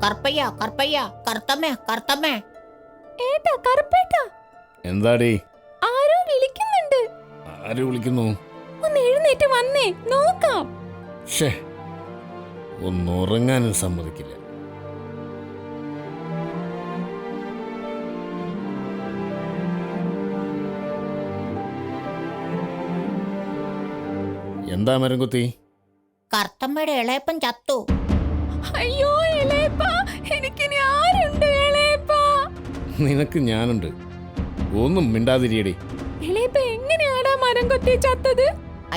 കർപ്പയ്യ കർപ്പയ്യ കർത്തമ്മേ കർത്തമ്മേ. ഏട്ടാ കറുപ്പേട്ടാ. എന്താടി? ആരോ വിളിക്കുന്നുണ്ട്. ആര് വിളിക്കുന്നു? ഒന്ന് എഴുന്നേറ്റ് വന്നേ, നോക്കാം. ഷേ, ഒന്നുറങ്ങാനും സമ്മതിക്കില്ല. എന്താ മരംകുത്തി? കർത്തമ്മയുടെ ഇളയപ്പൻ ചത്തു. അയ്യോ ഇളയപ്പാ, എനിക്കിനി ആരുണ്ട് ഇളയപ്പാ? നിനക്ക് ഞാനുണ്ട്, ഒന്നും മിണ്ടാതിരിയടി. ഇളയപ്പ എങ്ങനെയാടാ മരം കൊത്തി ചത്തത്?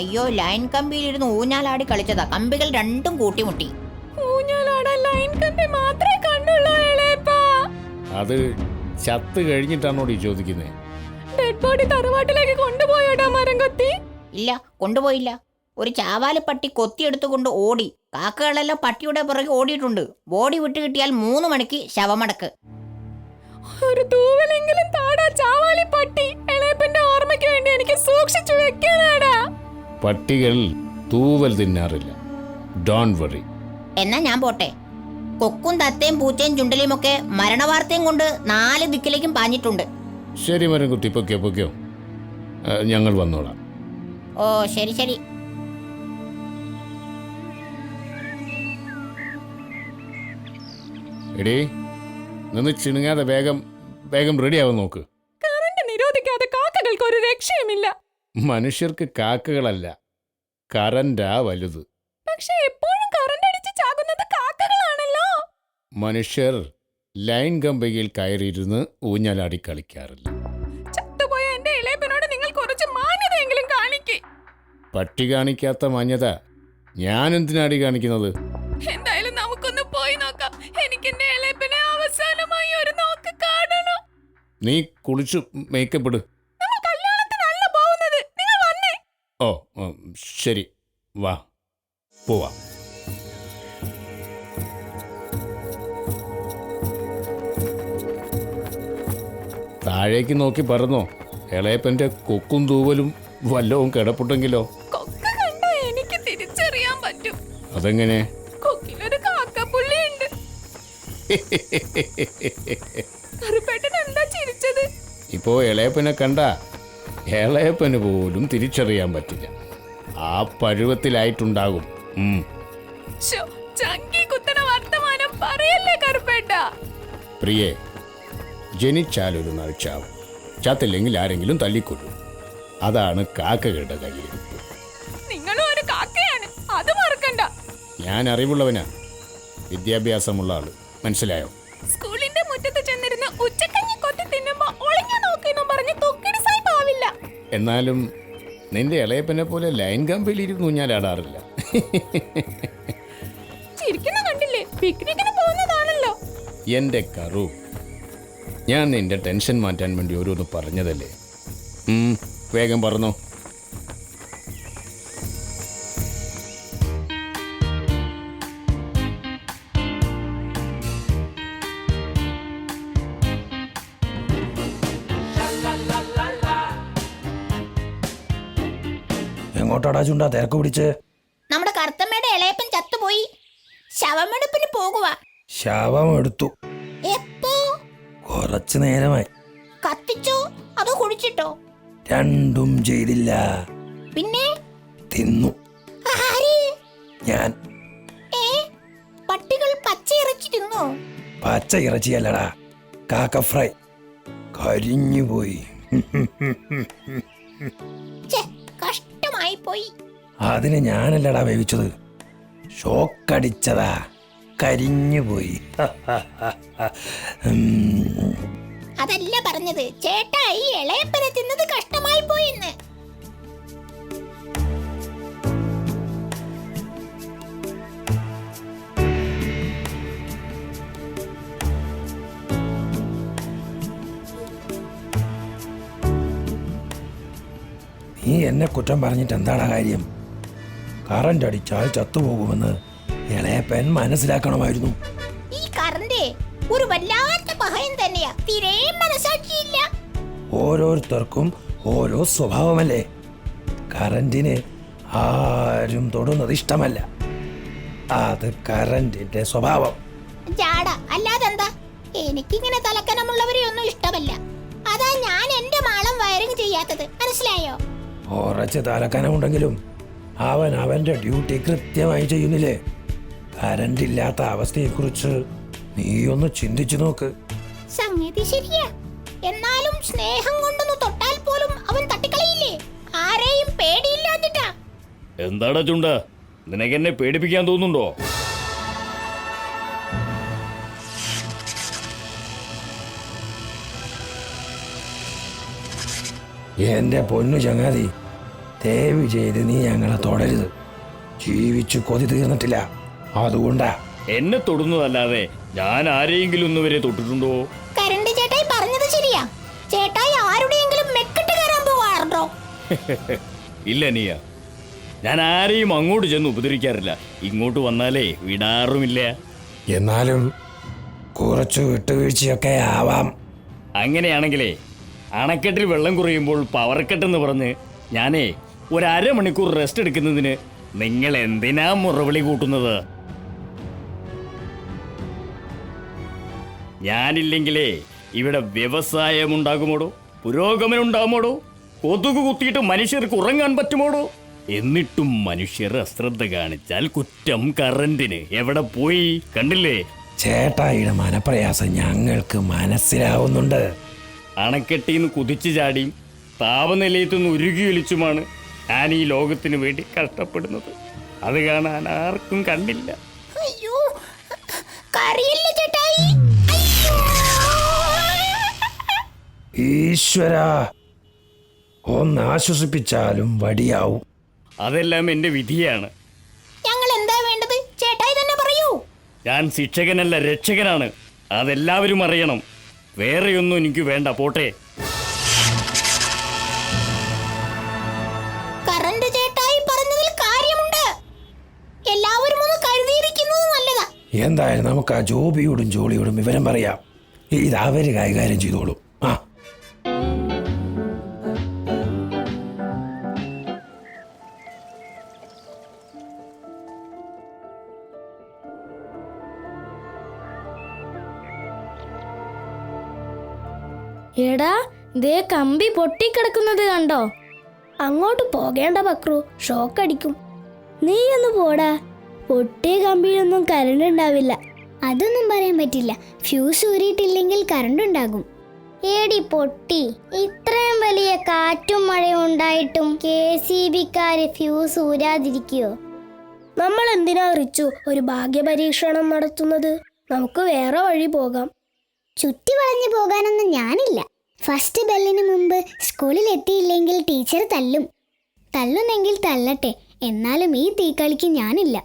അയ്യോ, ലൈൻ കമ്പിയിലിരുന്ന് ഊഞ്ഞാലാടി കളിച്ചതാ. കമ്പികൾ രണ്ടും കൂട്ടിമുട്ടി. ഊഞ്ഞാലാടാ ലൈൻ കമ്പി മാത്രമേ കണ്ടുള്ളൂ ഇളയപ്പാ. അത് ചത്ത് കഴിഞ്ഞിട്ടാണോടി ചോദിക്കുന്നേ? ഡെഡ് ബോഡി തറവാട്ടിലേക്ക് കൊണ്ടുപോയോടാ മരം കൊത്തി? ഇല്ല, കൊണ്ടുപോയില്ല. ഒരു ചാവാലിപ്പട്ടി കൊത്തിയെടുത്തുകൊണ്ട് ഓടി. കാക്കകളെല്ലാം പട്ടിയുടെ പുറകെ ഓടിയിട്ടുണ്ട്. ബോഡി വിട്ട് കിട്ടിയാൽ 3 മണിക്ക് ശവമടക്ക്. ഒരു തൂവലെങ്കിലും താടാ ചാവാലി പട്ടി. ഇളയപ്പന്റെ ഓർമ്മയ്ക്ക് വേണ്ടി എനിക്ക് സൂക്ഷിച്ചു വെക്കാനാടാ. പട്ടികൾ തൂവൽ തിന്നാറില്ല. Don't worry. എന്നാ ഞാൻ പോട്ടെ. കൊക്കും തത്തയും പൂച്ചയും ചുണ്ടലിയുമൊക്കെ മരണവാർത്തയും കൊണ്ട് 4 ദിക്കിലേക്കും പാഞ്ഞിട്ടുണ്ട്. ശരി മരംകുത്തി, പൊക്കോ പൊക്കോ, ഞങ്ങൾ വന്നോളാം. ഓ ശരി ശരി. എടീ, നിന്ന് ചിണുങ്ങാതെ വേഗം വേഗം റെഡിയാവാൻ നോക്ക്. കറണ്ട് നിരോധിക്കാതെ കാക്കകൾക്ക് ഒരു രക്ഷയുമില്ല. മനുഷ്യർക്ക് കാക്കകളല്ല, കറന്റാ വലുത്. പക്ഷെ എപ്പോഴും കറണ്ട് അടിച്ച് ചാകുന്നത് കാക്കകളാണല്ലോ. മനുഷ്യർ ലൈൻ കമ്പിയിൽ കയറിയിരുന്ന് ഊഞ്ഞാലാടി കളിക്കാറില്ല. ചത്തുപോയ എന്റെ ഇളയപ്പനോട് നിങ്ങൾ കുറച്ച് മാന്യതയെങ്കിലും കാണിക്കേ. പട്ടി കാണിക്കാത്ത മാന്യത ഞാൻ എന്തിനാടി കാണിക്കുന്നത്? എന്തായാലും നമുക്കൊന്ന് പോയി നോക്കാം. എനിക്ക് എന്റെ ഇളയപ്പനെ അവസാനമായി ഒരു നോക്ക് കാണണം. നീ കുളിച്ചു മേക്കപ്പ് ഇട്. നമ്മൾ കല്യാണത്തിനല്ല പോകുന്നത്. നിങ്ങൾ വന്നേ. ഓ ശരി, വാ പോവാം. താഴേക്ക് നോക്കി പറഞ്ഞോ, ഇളയപ്പൻ്റെ കൊക്കും തൂവലും വല്ലവും കിടപ്പുണ്ടെങ്കിലോ? കൊക്ക് കണ്ടാ എനിക്ക് തിരിച്ചറിയാൻ പറ്റും. അതെങ്ങനെ? കൊക്കിലൊരു കാക്കപ്പുള്ളിയുണ്ട്. കറുപ്പേട്ടൻ എന്താ ചിരിച്ചത്? ഇപ്പോ ഇളയപ്പനെ കണ്ട ഇളയപ്പന് പോലും തിരിച്ചറിയാൻ പറ്റില്ല. ആ പരുവത്തിലായിട്ടുണ്ടാകും. ചങ്കി കുത്തണ വർത്തമാനം പറയല്ലേ കറുപ്പേട്ട. പ്രിയേ, ജനിച്ചാലൊരു നാൾ ചാവും, ചത്തില്ലെങ്കിൽ ആരെങ്കിലും തല്ലിക്കൊല്ലും. അതാണ് കാക്കകളുടെ കയ്യിലിരിപ്പ്. നിങ്ങളും ഒരു കാക്കയാണ്, അത് മറക്കണ്ട. ഞാൻ അറിവുള്ളവനാ, വിദ്യാഭ്യാസമുള്ള ആള്, മനസ്സിലായോ? സ്കൂളിന്റെ മുറ്റത്ത് ചെന്നിരുന്ന് ഉച്ചക്കഞ്ഞി കൊത്തി തിന്നുമ്പോ ഒളിഞ്ഞു നോക്കിയെന്നും പറഞ്ഞ് തൊക്കിടി സായിപ്പാവില്ല. എന്നാലും നിന്റെ ഇളയപ്പനെ പോലെ ലൈൻ കമ്പിയിലിരുന്നു ഞാൻ ആടാറില്ല. ചിരിക്കുന്ന കണ്ടില്ലേ? പിക്നിക്കിന് പോകുന്നതാണല്ലോ. എൻ്റെ കറു, ഞാൻ നിന്റെ ടെൻഷൻ മാറ്റാൻ വേണ്ടി ഓരോന്ന് പറഞ്ഞതല്ലേ. വേഗം പറഞ്ഞോ. എങ്ങോട്ടാടാ ചുണ്ടാ തിരക്ക് പിടിച്ച്? നമ്മുടെ കർത്തമ്മയുടെ ഇളയപ്പൻ ചത്തുപോയി. ശവമെടുപ്പിന് പോകുക. ശവം എടുത്തു. എപ്പോ? കുറച്ചു നേരമായി. കത്തിച്ചോ അതോ കുഴിച്ചിട്ടോ? രണ്ടും ചെയ്തില്ല. പിന്നെ തിന്നു. ആര്? ഞാൻ. പട്ടികൾ പച്ച ഇറച്ചി തിന്നോ? പച്ച ഇറച്ചിയല്ലടാ, കാക്ക ഫ്രൈ. കരിഞ്ഞുപോയി. കഷ്ടമായി പോയി. അതിന് ഞാനല്ലടാ വേവിച്ചത്, ഷോക്കടിച്ചതാ, കരിഞ്ഞുപോയി. അതല്ല പറഞ്ഞത് ചേട്ടാ, ഈ ഇളയപ്പനെ തിന്നത് കഷ്ടമായി പോയിന്ന്. നീ എന്നെ കുറ്റം പറഞ്ഞിട്ട് എന്താടാ കാര്യം? കറണ്ട് അടിച്ചാൽ ചത്തുപോകുമെന്ന് ഇളയപ്പൻ മനസ്സിലാക്കണമായിരുന്നു. ഈ കറണ്ടേ ഒരു വല്ലാത്ത പഹയൻ തന്നെയാ. തീരെ മനസാക്ഷിയില്ല. ഓരോരുത്തർക്കും ഓരോ സ്വഭാവമല്ലേ. കറന്റിന് ആരും തൊടുന്നത് ഇഷ്ടമല്ല. അത് കറന്റിന്റെ സ്വഭാവം. ജാട അല്ലാതെന്താ. എനിക്കിങ്ങനെ തലക്കനമുള്ളവരെ ഒന്നും ഇഷ്ടമല്ല. അതാ ഞാൻ എന്റെ മാളം വയറിങ് ചെയ്യാത്തത്, മനസ്സിലായോ? കുറച്ച് തലക്കനമുണ്ടെങ്കിലും അവൻ അവന്റെ ഡ്യൂട്ടി കൃത്യമായി ചെയ്യുന്നില്ലേ? കറണ്ട് ഇല്ലാത്ത അവസ്ഥയെക്കുറിച്ച് നീയൊന്ന് ചിന്തിച്ചു നോക്ക്. സംഗതി ശരിയാ. എന്നാലും സ്നേഹം കൊണ്ടൊന്ന് തൊട്ടാൽ പോലും അവൻ തട്ടിക്കളയില്ലേ? ആരെയും പേടിയില്ലാത്തിട്ടാ. എന്താടാ ചുണ്ട, നിനക്കെന്നെ പേടിപ്പിക്കാൻ തോന്നുന്നുണ്ടോ? എന്റെ പൊന്നു ചങ്ങാതി, ദയവ് ചെയ്ത് നീ ഞങ്ങളെ തൊടരുത്. ജീവിച്ചു കൊതി തീർന്നിട്ടില്ല, അതുകൊണ്ടാ. എന്നെ തൊടുന്നതല്ലാതെ ഞാൻ ആരെയെങ്കിലും ഒന്ന് വരെ തൊട്ടിട്ടുണ്ടോ? കരണ്ട് ചേട്ടായി പറഞ്ഞത് ശരിയാ. ചേട്ടായി ആരുടെയെങ്കിലും മെക്കിട്ട് കയറാൻ പോവാറുണ്ടോ? ഇല്ല നീയ, ഞാൻ ആരെയും അങ്ങോട്ട് ചെന്ന് ഉപദ്രവിക്കാറില്ല. ഇങ്ങോട്ട് വന്നാലേ വിടാറുമില്ല. എന്നാലും കുറച്ച് വിട്ടുവീഴ്ചയൊക്കെ ആവാം. അങ്ങനെയാണെങ്കിലേ അണക്കെട്ടിൽ വെള്ളം കുറയുമ്പോൾ പവർ കട്ടെന്ന് പറഞ്ഞ് ഞാനേ ഒരു അരമണിക്കൂർ റെസ്റ്റ് എടുക്കുന്നതിന് നിങ്ങൾ എന്തിനാ മുറവിളി കൂട്ടുന്നത്? ഞാനില്ലെങ്കിലേ ഇവിടെ വ്യവസായം ഉണ്ടാകുമോടോ? പുരോഗമനം ഉണ്ടാകുമോടോ? കൊതുക് കുത്തിയിട്ട് മനുഷ്യർക്ക് ഉറങ്ങാൻ പറ്റുമോടോ? എന്നിട്ടും മനുഷ്യർ അശ്രദ്ധ കാണിച്ചാൽ കുറ്റം കറന്റിന്. എവിടെ പോയി കണ്ടില്ലേ? ചേട്ടായിയുടെ മനപ്രയാസം ഞങ്ങൾക്ക് മനസ്സിലാവുന്നുണ്ട്. അണക്കെട്ടിൽ നിന്ന് കുതിച്ചു ചാടിയും താപനിലയത്തു നിന്ന് ഉരുകി ഒലിച്ചുമാണ് ഞാൻ ഈ ലോകത്തിന് വേണ്ടി കഷ്ടപ്പെടുന്നത്. അത് കാണാൻ ആർക്കും കണ്ടില്ല. അയ്യോ, കറിയില്ല ചേട്ടായി. അയ്യോ. ഈശ്വരാ, ഒന്ന് ആശ്വസിപ്പിച്ചാലും വടിയാവും. അതെല്ലാം എൻ്റെ വിധിയാണ്. ഞങ്ങൾ എന്താ വേണ്ടത്? ചേട്ടായി തന്നെ പറയൂ. ഞാൻ ശിക്ഷകനല്ല, രക്ഷകനാണ്. അതെല്ലാവരും അറിയണം. വേറെയൊന്നും എനിക്ക് വേണ്ട, പോട്ടെ. കറണ്ട് ചേട്ടായി പറഞ്ഞതിൽ കാര്യമുണ്ട്. എല്ലാവരും ഒന്ന് കരുതിയിരിക്കുന്നത് നല്ലതാ. എന്തായാലും നമുക്ക് ആ ജോബിയോടും ജോളിയോടും വിവരം പറയാം. ഇത് അവര് കൈകാര്യം ചെയ്തോളും. ആ, എടാ, ദേ കമ്പി പൊട്ടിക്കിടക്കുന്നത് കണ്ടോ? അങ്ങോട്ട് പോകേണ്ട പക്രു, ഷോക്ക് അടിക്കും. നീ ഒന്ന് പോടാ. പൊട്ടിയ കമ്പിയിലൊന്നും കറണ്ട് ഉണ്ടാവില്ല. അതൊന്നും പറയാൻ പറ്റില്ല. ഫ്യൂസ് ഊരിയിട്ടില്ലെങ്കിൽ കറണ്ട് ഉണ്ടാകും. ഏടി പൊട്ടി, ഇത്രയും വലിയ കാറ്റും മഴയും ഉണ്ടായിട്ടും KCB-ക്കാര് ഫ്യൂസ് ഊരാതിരിക്കുകയോ? നമ്മൾ എന്തിനാ റിച്ചു ഒരു ഭാഗ്യപരീക്ഷണം നടത്തുന്നത്? നമുക്ക് വേറെ വഴി പോകാം. ചുറ്റി വളഞ്ഞു പോകാനൊന്നും ഞാനില്ല. ഫസ്റ്റ് ബെല്ലിന് മുമ്പ് സ്കൂളിൽ എത്തിയില്ലെങ്കിൽ ടീച്ചർ തല്ലും. തല്ലുന്നെങ്കിൽ തല്ലട്ടെ, എന്നാലും ഈ തീക്കളിക്ക് ഞാനില്ല.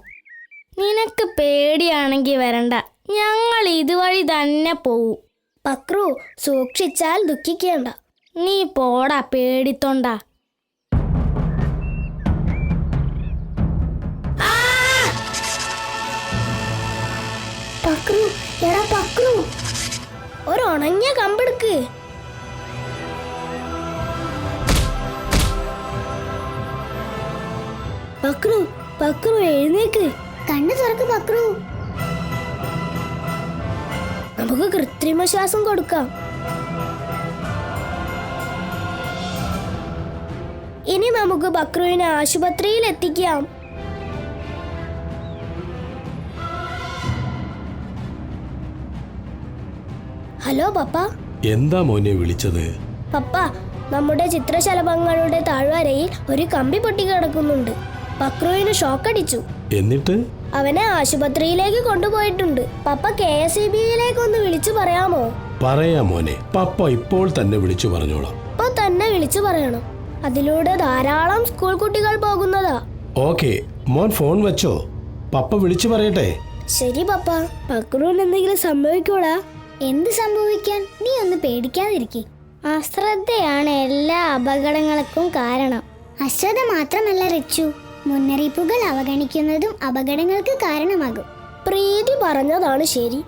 നിനക്ക് പേടിയാണെങ്കിൽ വരണ്ട, ഞങ്ങൾ ഇതുവഴി തന്നെ പോവും. പക്രു, സൂക്ഷിച്ചാൽ ദുഃഖിക്കേണ്ട. നീ പോടാ പേടിത്തൊണ്ട. പക്രു, എടാ പക്രു, ഒരു ഉണങ്ങിയ കമ്പെടുക്ക്. പക്രു, പക്രു എഴുന്നേക്ക്. കണ്ണു തുറക്ക് പക്രു. നമുക്ക് കൃത്രിമ ശ്വാസം കൊടുക്കാം. ഇനി നമുക്ക് പക്രുവിനെ ആശുപത്രിയിൽ എത്തിക്കാം. ഹലോ പപ്പ. എന്താ മോനെ വിളിച്ചത്? പപ്പ, നമ്മുടെ ചിത്രശലഭങ്ങളുടെ താഴ്വരയിൽ ഒരു കമ്പി പൊട്ടി കിടക്കുന്നുണ്ട്. പക്രുവിന് ഷോക്കടിച്ചു. എന്നിട്ട് അവനെ ആശുപത്രിയിലേക്ക് കൊണ്ടുപോയിട്ടുണ്ട്. പപ്പ KSEB-യിലേക്ക് ഒന്ന് വിളിച്ചു പറയാമോ? പറയാ മോനെ, പപ്പ ഇപ്പോൾ തന്നെ വിളിച്ചു പറഞ്ഞോളാം. ഇപ്പൊ തന്നെ വിളിച്ചു പറയണം. അതിലൂടെ ധാരാളം സ്കൂൾ കുട്ടികൾ പോകുന്നതാ. ഓക്കെ മോൻ ഫോൺ വെച്ചോ, പപ്പ വിളിച്ചു പറയട്ടെ. ശരി പപ്പ. പക്രുവിന് എന്തെങ്കിലും സംഭവിക്കൂടാ? എന്ത് സംഭവിക്കാൻ? നീ ഒന്ന് പേടിക്കാതിരിക്കെ. അശ്രദ്ധയാണ് എല്ലാ അപകടങ്ങൾക്കും കാരണം. അശ്രദ്ധ മാത്രമല്ല റിച്ചു, മുന്നറിയിപ്പുകൾ അവഗണിക്കുന്നതും അപകടങ്ങൾക്ക് കാരണമാകും. പ്രീതി പറഞ്ഞതാണ് ശരി.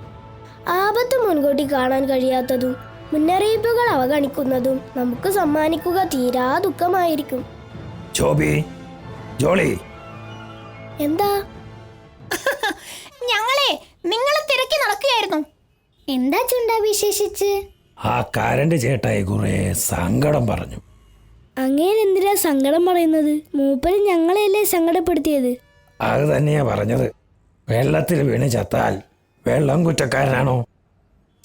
ആപത്ത് മുൻകൂട്ടി കാണാൻ കഴിയാത്തതും മുന്നറിയിപ്പുകൾ അവഗണിക്കുന്നതും നമുക്ക് സമ്മാനിക്കുക തീരാ ദുഃഖമായിരിക്കും. ജോബി, ജോളി, എന്താ? ഞങ്ങളെ നിങ്ങളെ തിരക്കി നടക്കുകയായിരുന്നു. എന്താ ചുണ്ടാ വിശേഷിച്ച്? ആ കരണ്ട് ചേട്ടായി കുറെ സങ്കടം പറഞ്ഞു. അങ്ങേരെന്തിനാ സങ്കടം പറയുന്നത്? മൂപ്പര് ഞങ്ങളെയല്ലേ സങ്കടപ്പെടുത്തിയത്? അത് തന്നെയാ പറഞ്ഞത്. വെള്ളത്തിൽ വീണ് ചത്താൽ വെള്ളം കുറ്റക്കാരനാണോ?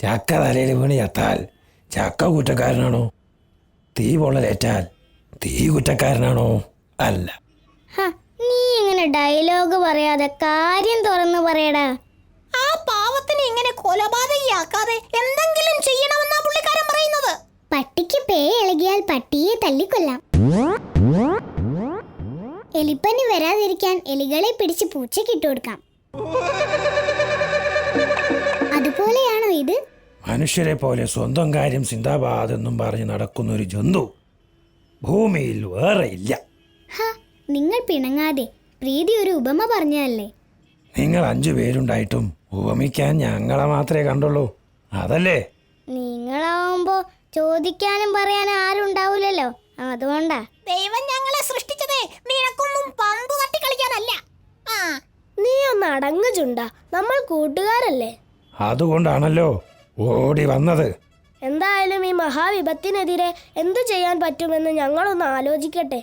ചക്ക തലയിൽ വീണ് ചത്താൽ ചക്ക കുറ്റക്കാരനാണോ? തീ പൊള്ളലേറ്റാൽ തീ കുറ്റക്കാരനാണോ? അല്ല. നീ ഇങ്ങനെ ഡയലോഗ് പറയാതെ കാര്യം തുറന്നു പറയടാ. ആ പാവത്തിന് ഇങ്ങനെ കൊലപാതകയാക്കാതെ എന്തെങ്കിലും ചെയ്യണമെന്നാ പുള്ളിക്കാരൻ പറയുന്നത്. പട്ടിക്ക് പേ ഇളകിയാൽ പട്ടിയെ തല്ലിക്കൊല്ലാം. എലിപ്പനി വരാതിരിക്കാൻ എലികളെ പിടിച്ച് പൂച്ചയ്ക്ക് ഇട്ടു കൊടുക്കാം. അതുപോലെയാണോ ഇത്? മനുഷ്യരെ പോലെ സ്വന്തം കാര്യം സിന്ദാബാദ് എന്നും പറഞ്ഞ് നടക്കുന്ന ഒരു ജന്തു ഭൂമിയിൽ വേറെ ഇല്ല. നിങ്ങൾ പിണങ്ങാതെ. പ്രീതി ഒരു ഉപമ പറഞ്ഞതല്ലേ? നിങ്ങൾ 5 പേരുണ്ടായിട്ടും ഉപമിക്കാൻ ഞങ്ങളെ മാത്രമേ കണ്ടുള്ളൂ. അതല്ലേ? നിങ്ങളാവുമ്പോ ചോദിക്കാനും പറയാനും ആരും ഉണ്ടാവൂലല്ലോ, അതുകൊണ്ടാ. ദൈവം ഞങ്ങളെ സൃഷ്ടിച്ചതേ നിനക്കൊന്നും പന്ത് തട്ടി കളിക്കാനല്ല. നീ ഒന്ന് അടങ്ങു ചുണ്ടാ, നമ്മൾ കൂട്ടുകാരല്ലേ? അതുകൊണ്ടാണല്ലോ ഓടി വന്നത്. എന്തായാലും ഈ മഹാവിപത്തിനെതിരെ എന്തു ചെയ്യാൻ പറ്റുമെന്ന് ഞങ്ങളൊന്ന് ആലോചിക്കട്ടെ.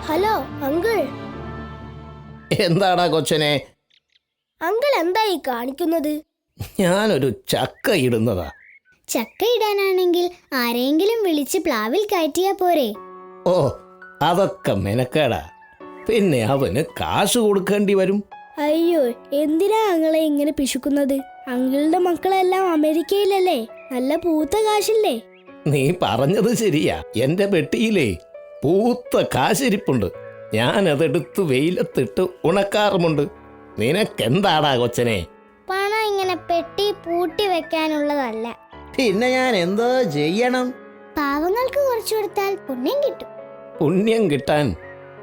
Hello uncle. എന്താടാ കൊച്ചനെ? അങ്കിൾ എന്താ ഈ കാണിക്കുന്നത്? ഞാനൊരു ചക്ക ഇടുന്നതാ. ചക്ക ഇടാനാണെങ്കിൽ ആരെങ്കിലും വിളിച്ച് പ്ലാവിൽ കയറ്റിയാ പോരെ? ഓ, അതൊക്കെ മെനക്കേടാ. പിന്നെ അവന് കാശ് കൊടുക്കേണ്ടി വരും. അയ്യോ, എന്തിനാ അങ്ങളെ ഇങ്ങനെ പിശുക്കുന്നത്? അങ്കിളുടെ മക്കളെല്ലാം അമേരിക്കയിലല്ലേ, നല്ല പൂത്ത കാശില്ലേ? നീ പറഞ്ഞത് ശരിയാ. എന്റെ പെട്ടിയിലേ പൂത്ത കാശിരിപ്പുണ്ട്. ഞാനതെടുത്ത് വെയിലത്തിട്ട് ഉണക്കാറുമുണ്ട്. നിനക്കെന്താടാ കൊച്ചനെ? പണം ഇങ്ങനെ പെട്ടി പൂട്ടി വെക്കാനുള്ളതല്ല. പിന്നെ ഞാൻ എന്തോ ചെയ്യണം? പാവങ്ങൾക്ക് കുറച്ചു കൊടുത്താൽ പുണ്യം കിട്ടും. പുണ്യം കിട്ടാൻ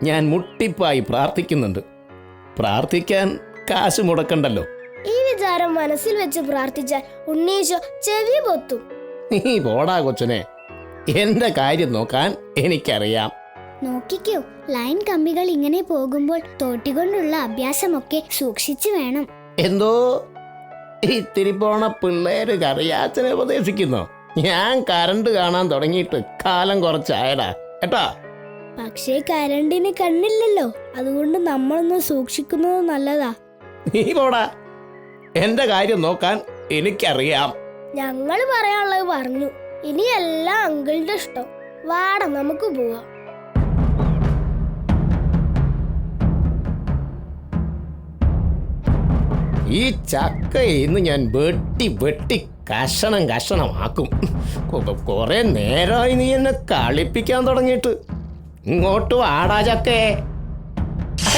ഞാൻ മുട്ടിപ്പായി പ്രാർത്ഥിക്കുന്നുണ്ട്. പ്രാർത്ഥിക്കാൻ കാശ് മുടക്കണ്ടല്ലോ. ഈ വിചാരം മനസ്സിൽ വെച്ച് പ്രാർത്ഥിച്ചാൽ ഉണ്ണീശോ ചെവി പൊത്തും. നീ പോടാ കൊച്ചനെ. എന്റെ കാര്യം നോക്കാൻ എനിക്കറിയാം. നോക്കിക്കോ, ലൈൻ കമ്പികൾ ഇങ്ങനെ പോകുമ്പോൾ തോട്ടികൊണ്ടുള്ള അഭ്യാസമൊക്കെ സൂക്ഷിച്ചു വേണം. എന്തോ ഇത്തിരി പോണ പിള്ളേര് കറിയാച്ചനെ ഉപദേശിക്കുന്നോ? ഞാൻ കരണ്ട് കാണാൻ തുടങ്ങിയിട്ട് കാലം കുറച്ചായടാ കേട്ടാ. പക്ഷേ കരണ്ടിന് കണ്ണില്ലല്ലോ, അതുകൊണ്ട് നമ്മളൊന്ന് സൂക്ഷിക്കുന്നത് നല്ലതാ. നീ പോടാ. എന്റെ കാര്യം നോക്കാൻ എനിക്കറിയാം. ഞങ്ങൾ പറയാനുള്ളത് പറഞ്ഞു. ഇനിയെല്ലാം അങ്കിളുടെ ഇഷ്ടം. വാട, നമുക്ക് പോവാം. ഈ ചക്ക ഇന്ന് ഞാൻ വെട്ടി വെട്ടി കഷണമാക്കും. കുറെ നേരമായി നീ എന്നെ കളിപ്പിക്കാൻ തുടങ്ങിയിട്ട്. ഇങ്ങോട്ട് വാടാ ചക്കേ.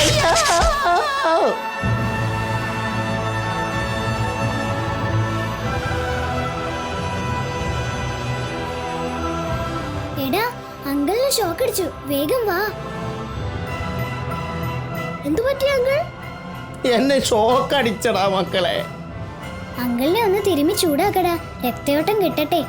അയ്യോ! എടാ, അങ്കിളിന് ഷോക്ക് അടിച്ചു. വേഗം വാ. എന്തു പറ്റി അങ്കിൾ? എന്നെ ഷോക്കടിച്ചടാ മക്കളെ. അങ്കിളിനെ ഒന്ന് തിരുമ്മി ചൂടാക്കടാ, രക്തയോട്ടം കിട്ടട്ടെ.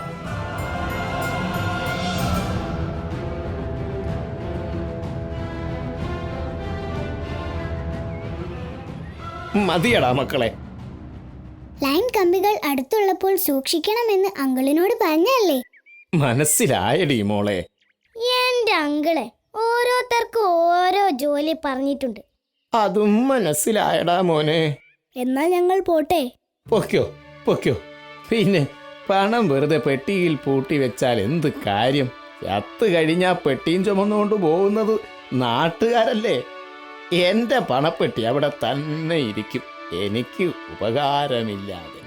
മതിയടാ മക്കളെ. ലൈൻ കമ്പികൾ അടുത്തുള്ളപ്പോൾ സൂക്ഷിക്കണമെന്ന് അങ്കിളിനോട് പറഞ്ഞല്ലേ? മനസ്സിലായടി മോളെ. എന്റെ അങ്കിളെ, ഓരോരുത്തർക്കും ഓരോ ജോലി പറഞ്ഞിട്ടുണ്ട്. അതും മനസ്സിലായടാ മോനെ. എന്നാൽ ഞങ്ങൾ പോട്ടെ. പൊക്കോ പൊക്കോ. പിന്നെ പണം വെറുതെ പെട്ടിയിൽ പൂട്ടി വെച്ചാൽ എന്ത് കാര്യം? ചത്ത് കഴിഞ്ഞാ പെട്ടിയും ചുമന്നുകൊണ്ട് പോകുന്നത് നാട്ടുകാരല്ലേ. എന്റെ പണപ്പെട്ടി അവിടെ തന്നെ ഇരിക്കും, എനിക്ക് ഉപകാരമില്ലാതെ.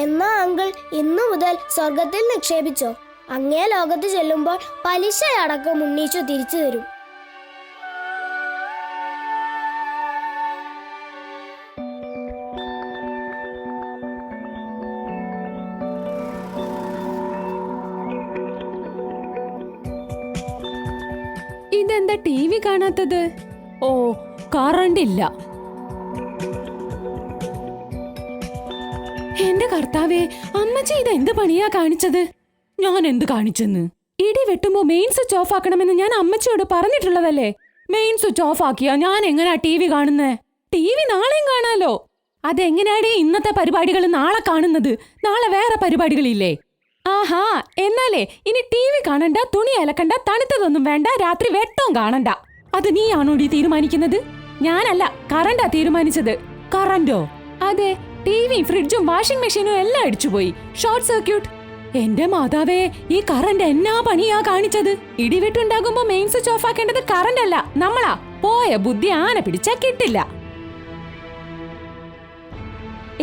എന്നാ അങ്കിൾ ഇന്നു മുതൽ സ്വർഗത്തിൽ നിക്ഷേപിച്ചോ. അങ്ങേ ലോകത്ത് ചെല്ലുമ്പോൾ പലിശയടക്കം ഉണ്ണീച്ചു തിരിച്ചു തരും. ഇതെന്താ ടി വി കാണാത്തത്? ഓ, കറണ്ട് ഇല്ല. എന്റെ കർത്താവേ, അമ്മച്ചി ഇത് എന്ത് പണിയാ കാണിച്ചത്? ഞാൻ എന്ത് കാണിച്ചെന്ന്? ഇടി വെട്ടുമ്പോ മെയിൻ സ്വിച്ച് ഓഫ് ആക്കണമെന്ന് ഞാൻ അമ്മച്ചിയോട് പറഞ്ഞിട്ടുള്ളതല്ലേ. മെയിൻ സ്വിച്ച് ഓഫ് ആക്കിയാ ഞാൻ എങ്ങനെയാ TV കാണുന്നേ? TV നാളെയും കാണാലോ. അതെങ്ങനെയാടേ ഇന്നത്തെ പരിപാടികൾ നാളെ കാണുന്നത്? നാളെ വേറെ പരിപാടികളില്ലേ? ആഹാ, എന്നാലേ ഇനി TV കാണണ്ട, തുണി അലക്കണ്ട, തണുത്തതൊന്നും വേണ്ട, രാത്രി വെട്ടവും കാണണ്ട. അത് നീയാണോടി തീരുമാനിക്കുന്നത്? ഞാനല്ല, കറണ്ടാ തീരുമാനിച്ചത്. കറണ്ടോ? അതെ, ടിവിയും ഫ്രിഡ്ജും വാഷിംഗ് മെഷീനും എല്ലാം അടിച്ചുപോയി. Short circuit. എന്റെ മാതാവേ, ഈ കറണ്ട് എന്നാ പണിയാ കാണിച്ചത്? ഇടിവെട്ടുണ്ടാകുമ്പോ മെയിൻ സ്വിച്ച് ഓഫ് ആക്കേണ്ടത് കറണ്ട് അല്ല, നമ്മളാ. പോയ ബുദ്ധി ആന പിടിച്ചാ കിട്ടില്ല.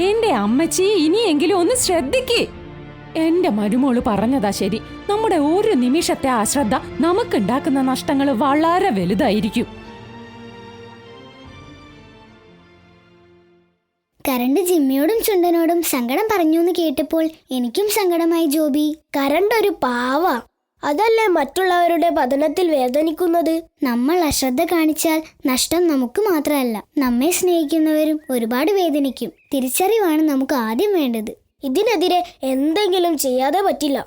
എന്റെ അമ്മച്ചി, ഇനിയെങ്കിലും ഒന്ന് ശ്രദ്ധിക്ക്. എന്റെ മരുമോള് പറഞ്ഞതാ ശരി. നമ്മുടെ ഒരു നിമിഷത്തെ അശ്രദ്ധ നമുക്കുണ്ടാക്കുന്ന നഷ്ടങ്ങൾ വളരെ വലുതായിരിക്കും. കരണ്ട് ജിമ്മിയോടും ചുണ്ടനോടും സങ്കടം പറഞ്ഞു എന്ന് കേട്ടപ്പോൾ എനിക്കും സങ്കടമായി ജോബി. കരണ്ട് ഒരു പാവ. അതല്ലേ മറ്റുള്ളവരുടെ പഠനത്തിൽ വേദനിക്കുന്നത്. നമ്മൾ അശ്രദ്ധ കാണിച്ചാൽ നഷ്ടം നമുക്ക് മാത്രമല്ല, നമ്മെ സ്നേഹിക്കുന്നവരും ഒരുപാട് വേദനിക്കും. തിരിച്ചറിവാണ് നമുക്ക് ആദ്യം വേണ്ടത്. ഇതിനെതിരെ എന്തെങ്കിലും ചെയ്യാതെ പറ്റില്ല.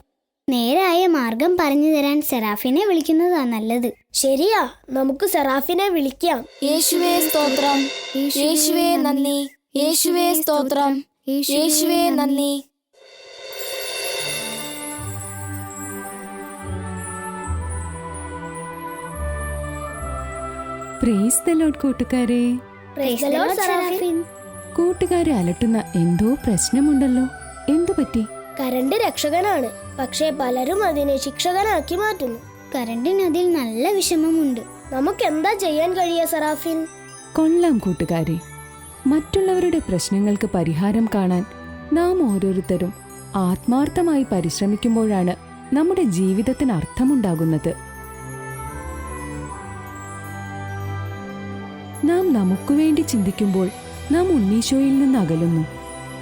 നേരായ മാർഗം പറഞ്ഞു തരാൻ സെറാഫിനെ വിളിക്കുന്നതാ നല്ലത്. ശരിയാ, നമുക്ക് സെറാഫിനെ വിളിക്കാം. യേശുവേ സ്തോത്രം, യേശുവേ നന്ദി, യേശുവേ സ്തോത്രം, യേശുവേ നന്ദി. പ്രൈസ് ദി ലോർഡ് കൂട്ടുകാരെ. Praise the Lord, Serafin. കൂട്ടുകാരെ അലട്ടുന്ന എന്തോ പ്രശ്നമുണ്ടല്ലോ. എന്തു പറ്റി? കരണ്ട് രക്ഷകനാണ്, പക്ഷേ പലരും അതിനെ ശിക്ഷകനാക്കി മാറ്റുന്നു. കരണ്ടിന് അതിൽ നല്ല വിഷമമുണ്ട്. നമുക്ക് എന്താ ചെയ്യാൻ കഴിയുക സെറാഫിൻ? കൊള്ളാം കൂട്ടുകാരെ. മറ്റുള്ളവരുടെ പ്രശ്നങ്ങൾക്ക് പരിഹാരം കാണാൻ നാം ഓരോരുത്തരും ആത്മാർത്ഥമായി പരിശ്രമിക്കുമ്പോഴാണ് നമ്മുടെ ജീവിതത്തിന് അർത്ഥമുണ്ടാകുന്നത്. നാം നമുക്കു വേണ്ടി ചിന്തിക്കുമ്പോൾ നാം ഉണ്ണീശോയിൽ നിന്ന് അകലുന്നു.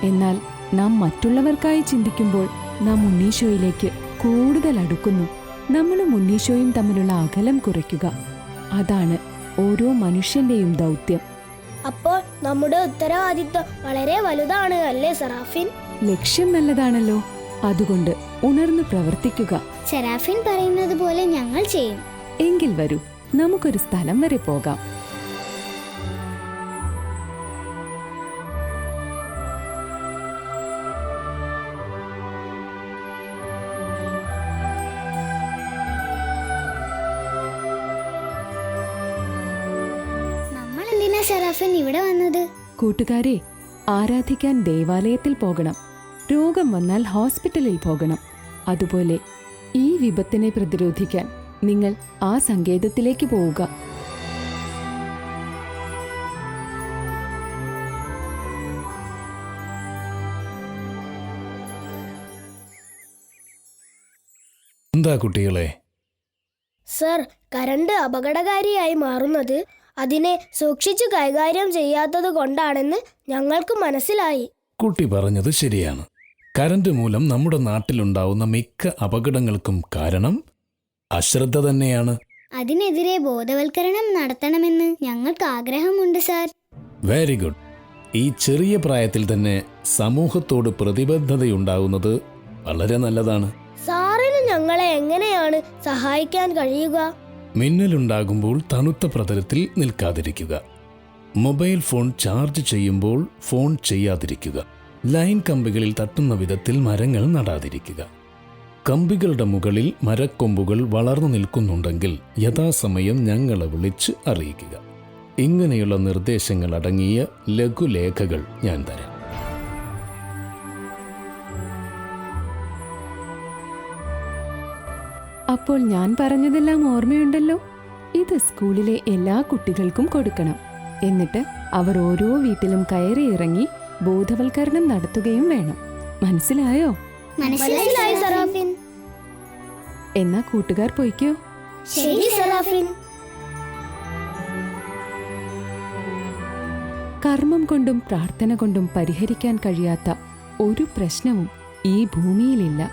എന്നാൽ നാം മറ്റുള്ളവർക്കായി ചിന്തിക്കുമ്പോൾ നാം ഉണ്ണീശോയിലേക്ക് കൂടുതൽ അടുക്കുന്നു. നമ്മളും ഉണ്ണീശോയും തമ്മിലുള്ള അകലം കുറയ്ക്കുക, അതാണ് ഓരോ മനുഷ്യന്റെയും ദൗത്യം. അപ്പോൾ നമ്മുടെ ഉത്തരവാദിത്വം വളരെ വലുതാണ് അല്ലേ സെറാഫിൻ? ലക്ഷ്യം നല്ലതാണല്ലോ, അതുകൊണ്ട് ഉണർന്നു പ്രവർത്തിക്കുക. സെറാഫിൻ പറയുന്നത് പോലെ ഞങ്ങൾ ചെയ്യും. എങ്കിൽ വരൂ, നമുക്കൊരു സ്ഥലം വരെ പോകാം. നമ്മൾ എന്തിനാ സെറാഫിൻ ഇവിടെ വന്നത്? കൂട്ടുകാരെ, ആരാധിക്കാൻ ദേവാലയത്തിൽ പോകണം. രോഗം വന്നാൽ ഹോസ്പിറ്റലിൽ പോകണം. അതുപോലെ ഈ വിപത്തിനെ പ്രതിരോധിക്കാൻ നിങ്ങൾ ആ സങ്കേതത്തിലേക്ക് പോവുക. എന്താ കുട്ടികളെ? സർ, കരണ്ട് അപകടകാരിയായി മാറുന്നത് അതിനെ സൂക്ഷിച്ചു കൈകാര്യം ചെയ്യാത്തത് കൊണ്ടാണെന്ന് ഞങ്ങൾക്ക് മനസ്സിലായി. കുട്ടി പറഞ്ഞത് ശരിയാണ്. കരണ്ട് മൂലം നമ്മുടെ നാട്ടിലുണ്ടാവുന്ന മിക്ക അപകടങ്ങൾക്കും കാരണം അശ്രദ്ധ തന്നെയാണ്. അതിനെതിരെ ബോധവൽക്കരണം നടത്തണമെന്ന് ഞങ്ങൾക്ക് ആഗ്രഹമുണ്ട് സാർ. Very good. ഈ ചെറിയ പ്രായത്തിൽ തന്നെ സമൂഹത്തോട് പ്രതിബദ്ധതയുണ്ടാവുന്നത് വളരെ നല്ലതാണ്. സാറിന് ഞങ്ങളെ എങ്ങനെയാണ് സഹായിക്കാൻ കഴിയുക? മിന്നലുണ്ടാകുമ്പോൾ തണുത്ത പ്രതലത്തിൽ നിൽക്കാതിരിക്കുക. മൊബൈൽ ഫോൺ ചാർജ് ചെയ്യുമ്പോൾ ഫോൺ ചെയ്യാതിരിക്കുക. ലൈൻ കമ്പികളിൽ തട്ടുന്ന വിധത്തിൽ മരങ്ങൾ നടാതിരിക്കുക. കമ്പികളുടെ മുകളിൽ മരക്കൊമ്പുകൾ വളർന്നു നിൽക്കുന്നുണ്ടെങ്കിൽ യഥാസമയം ഞങ്ങളെ വിളിച്ച് അറിയിക്കുക. ഇങ്ങനെയുള്ള നിർദ്ദേശങ്ങൾ അടങ്ങിയ ലഘുലേഖകൾ ഞാൻ തരാം. അപ്പോൾ ഞാൻ പറഞ്ഞതെല്ലാം ഓർമ്മയുണ്ടല്ലോ? ഇത് സ്കൂളിലെ എല്ലാ കുട്ടികൾക്കും കൊടുക്കണം. എന്നിട്ട് അവർ ഓരോ വീട്ടിലും കയറി ഇറങ്ങി ബോധവൽക്കരണം നടത്തുകയും വേണം. മനസ്സിലായോ? മനസ്സിലായി സെറാഫിൻ. എന്നാ കൂട്ടുകാർ പോയിക്കോ. ശരി സെറാഫിൻ. കർമ്മം കൊണ്ടും പ്രാർത്ഥന കൊണ്ടും പരിഹരിക്കാൻ കഴിയാത്ത ഒരു പ്രശ്നവും ഈ ഭൂമിയിലില്ല.